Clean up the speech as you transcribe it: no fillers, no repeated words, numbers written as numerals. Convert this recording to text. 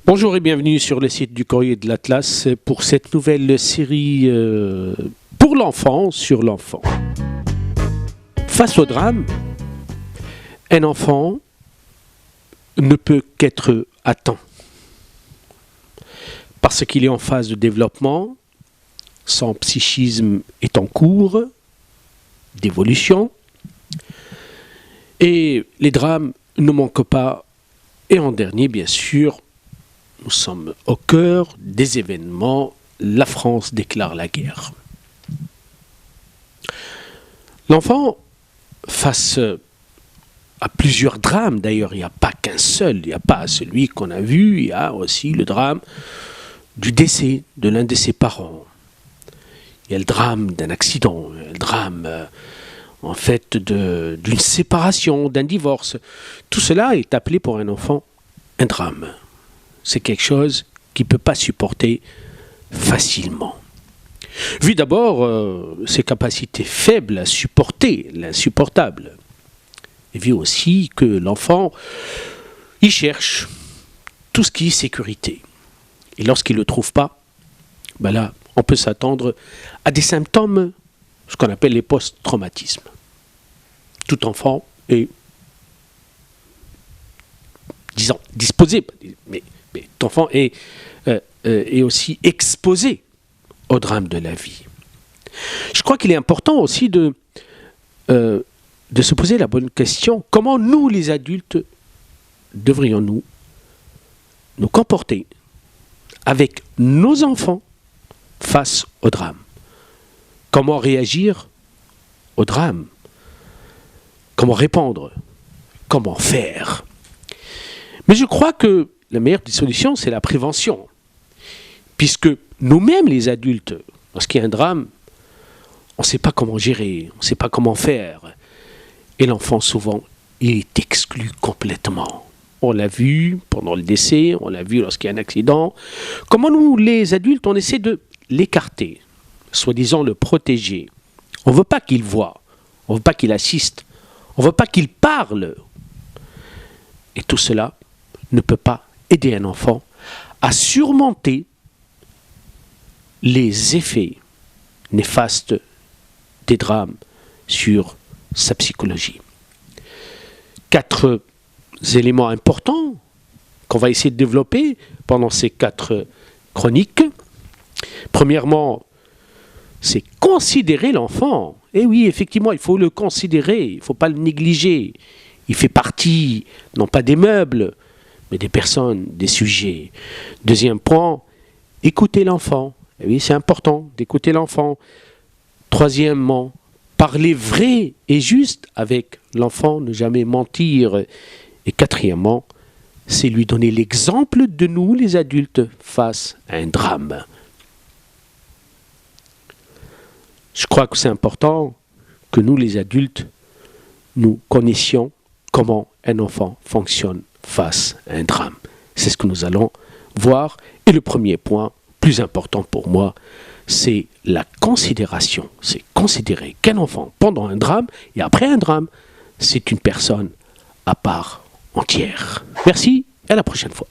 Bonjour et bienvenue sur le site du Courrier de l'Atlas pour cette nouvelle série pour l'enfant sur l'enfant. Face au drame, un enfant ne peut qu'être à temps. Parce qu'il est en phase de développement, son psychisme est en cours d'évolution et les drames ne manquent pas. Et en dernier, bien sûr, nous sommes au cœur des événements. La France déclare la guerre. L'enfant, face à plusieurs drames, d'ailleurs, il n'y a pas qu'un seul, il n'y a pas celui qu'on a vu, il y a aussi le drame du décès de l'un de ses parents. Il y a le drame d'un accident, le drame en fait d'une séparation, d'un divorce. Tout cela est appelé pour un enfant un drame. C'est quelque chose qu'il ne peut pas supporter facilement. Vu d'abord ses capacités faibles à supporter l'insupportable. Et vu aussi que l'enfant, il cherche tout ce qui est sécurité. Et lorsqu'il ne le trouve pas, ben là, on peut s'attendre à des symptômes, ce qu'on appelle les post-traumatismes. Tout enfant est, disons, disposé, mais tout enfant est aussi exposé au drame de la vie. Je crois qu'il est important aussi de se poser la bonne question. Comment nous, les adultes, devrions-nous nous comporter avec nos enfants face au drame? Comment réagir au drame? Comment répondre? Comment faire? Mais je crois que la meilleure des solutions, c'est la prévention. Puisque nous-mêmes, les adultes, lorsqu'il y a un drame, on ne sait pas comment gérer, on ne sait pas comment faire. Et l'enfant, souvent, il est exclu complètement. On l'a vu pendant le décès, on l'a vu lorsqu'il y a un accident. Comment nous, les adultes, on essaie de l'écarter, soi-disant le protéger. On ne veut pas qu'il voie, on ne veut pas qu'il assiste, on ne veut pas qu'il parle. Et tout cela ne peut pas aider un enfant à surmonter les effets néfastes des drames sur sa psychologie. 4 éléments importants qu'on va essayer de développer pendant ces 4 chroniques. Premièrement, c'est considérer l'enfant. Et oui, effectivement, il faut le considérer, il ne faut pas le négliger. Il fait partie, non pas des meubles, mais des personnes, des sujets. Deuxième point, écouter l'enfant. Et oui, c'est important d'écouter l'enfant. Troisièmement, parler vrai et juste avec l'enfant, ne jamais mentir. Et quatrièmement, c'est lui donner l'exemple de nous, les adultes, face à un drame. Je crois que c'est important que nous, les adultes, nous connaissions comment un enfant fonctionne face à un drame. C'est ce que nous allons voir. Et le premier point, plus important pour moi, c'est la considération. C'est considérer qu'un enfant, pendant un drame et après un drame, c'est une personne à part entière. Merci et à la prochaine fois.